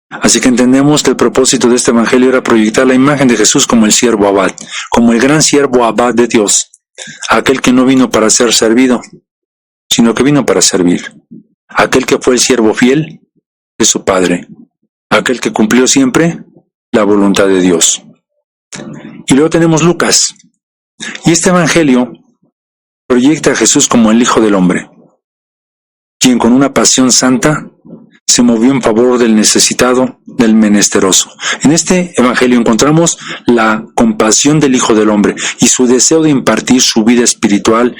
Así que entendemos que el propósito de este evangelio era proyectar la imagen de Jesús como el siervo abad, como el gran siervo abad de Dios, aquel que no vino para ser servido, sino que vino para servir, aquel que fue el siervo fiel de su Padre, aquel que cumplió siempre la voluntad de Dios. Y luego tenemos Lucas, y este evangelio proyecta a Jesús como el Hijo del Hombre, quien con una pasión santa se movió en favor del necesitado, del menesteroso. En este evangelio encontramos la compasión del Hijo del Hombre y su deseo de impartir su vida espiritual,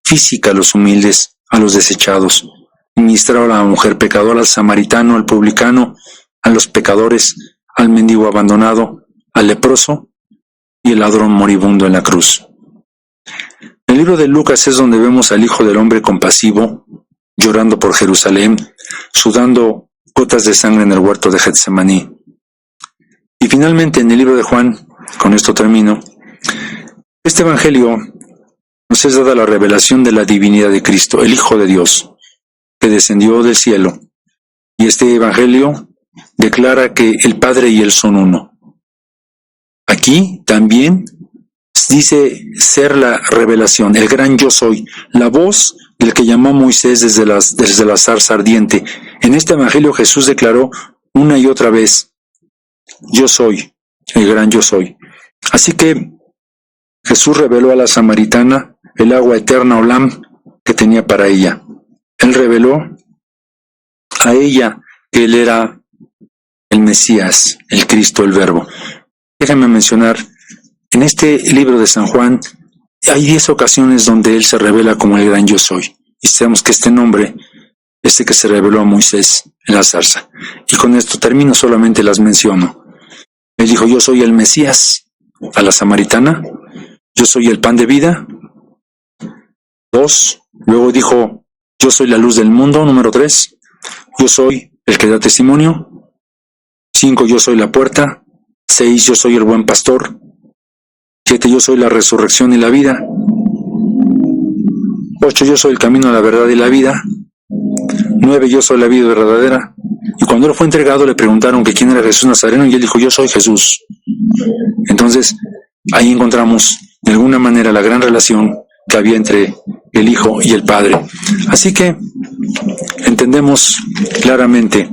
física a los humildes, a los desechados. Ministró a la mujer pecadora, al samaritano, al publicano, a los pecadores, al mendigo abandonado, al leproso y el ladrón moribundo en la cruz. En el libro de Lucas es donde vemos al Hijo del Hombre compasivo, llorando por Jerusalén, sudando gotas de sangre en el huerto de Getsemaní. Y finalmente en el libro de Juan, con esto termino, este evangelio nos es dada la revelación de la divinidad de Cristo, el Hijo de Dios, que descendió del cielo. Y este evangelio declara que el Padre y Él son uno. Aquí también dice ser la revelación, el gran yo soy, la voz del que llamó a Moisés desde la zarza ardiente. En este evangelio Jesús declaró una y otra vez: yo soy, el gran yo soy. Así que Jesús reveló a la samaritana el agua eterna Olam que tenía para ella. Él reveló a ella que Él era el Mesías, el Cristo, el Verbo. Déjame mencionar, en este libro de San Juan hay 10 ocasiones donde Él se revela como el gran yo soy. Y sabemos que este nombre es el que se reveló a Moisés en la zarza. Y con esto termino, solamente las menciono. Él dijo, yo soy el Mesías a la samaritana, yo soy el pan de vida. 2, luego dijo, yo soy la luz del mundo. Número 3, yo soy el que da testimonio. 5, yo soy la puerta. 6, yo soy el buen pastor. 7, yo soy la resurrección y la vida. 8, yo soy el camino, la verdad y la vida. 9, yo soy la vida verdadera. Y cuando Él fue entregado le preguntaron que quién era Jesús Nazareno y Él dijo, yo soy Jesús. Entonces, ahí encontramos de alguna manera la gran relación que había entre el Hijo y el Padre. Así que entendemos claramente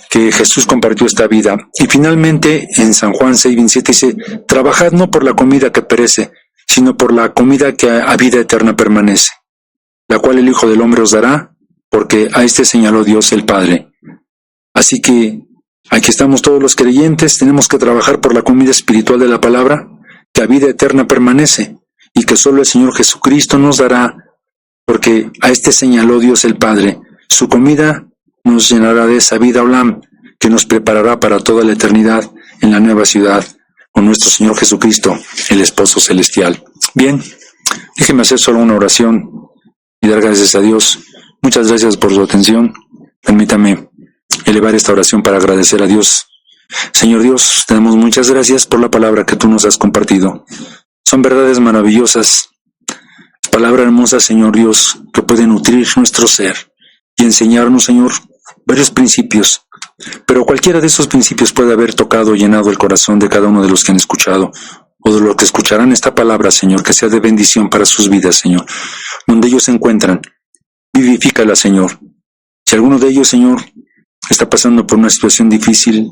que Jesús compartió esta vida. Y finalmente, en San Juan 6:27 dice, trabajad no por la comida que perece, sino por la comida que a vida eterna permanece, la cual el Hijo del Hombre os dará, porque a este señaló Dios el Padre. Así que aquí estamos todos los creyentes, tenemos que trabajar por la comida espiritual de la palabra, que a vida eterna permanece, y que solo el Señor Jesucristo nos dará, porque a este señaló Dios el Padre. Su comida nos llenará de esa vida Olam, que nos preparará para toda la eternidad en la nueva ciudad, con nuestro Señor Jesucristo, el Esposo Celestial. Bien, déjeme hacer solo una oración y dar gracias a Dios. Muchas gracias por su atención. Permítame elevar esta oración para agradecer a Dios. Señor Dios, te damos muchas gracias por la palabra que tú nos has compartido. Son verdades maravillosas, palabra hermosa, Señor Dios, que puede nutrir nuestro ser y enseñarnos, Señor, varios principios. Pero cualquiera de esos principios puede haber tocado o llenado el corazón de cada uno de los que han escuchado, o de los que escucharán esta palabra, Señor, que sea de bendición para sus vidas, Señor. Donde ellos se encuentran, vivifícala, Señor. Si alguno de ellos, Señor, está pasando por una situación difícil,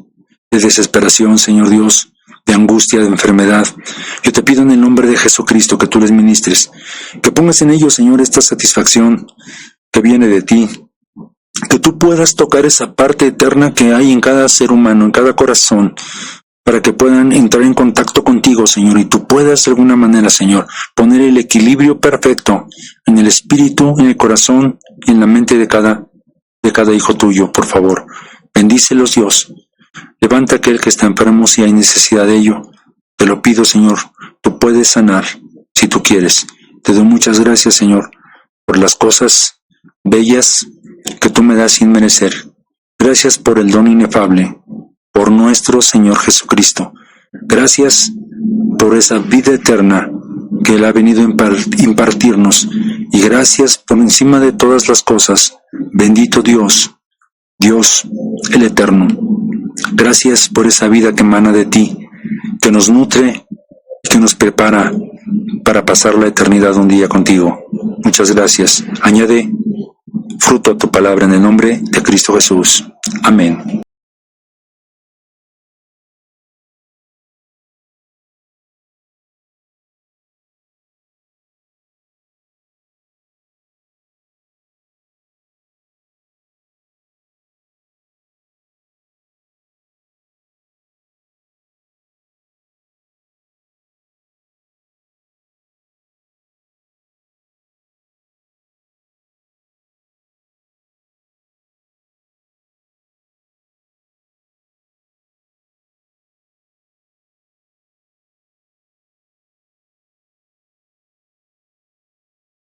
de desesperación, Señor Dios, de angustia, de enfermedad, yo te pido en el nombre de Jesucristo que tú les ministres, que pongas en ellos, Señor, esta satisfacción que viene de ti, que tú puedas tocar esa parte eterna que hay en cada ser humano, en cada corazón, para que puedan entrar en contacto contigo, Señor, y tú puedas de alguna manera, Señor, poner el equilibrio perfecto en el espíritu, en el corazón y en la mente de cada hijo tuyo, por favor. Bendícelos, Dios. Levanta aquel que está enfermo si hay necesidad de ello. Te lo pido, Señor. Tú puedes sanar si tú quieres. Te doy muchas gracias, Señor, por las cosas bellas que tú me das sin merecer. Gracias por el don inefable, por nuestro Señor Jesucristo. Gracias por esa vida eterna que Él ha venido a impartirnos. Y gracias por encima de todas las cosas, bendito Dios, Dios el Eterno. Gracias por esa vida que emana de ti, que nos nutre y que nos prepara para pasar la eternidad un día contigo. Muchas gracias. Añade fruto a tu palabra en el nombre de Cristo Jesús. Amén.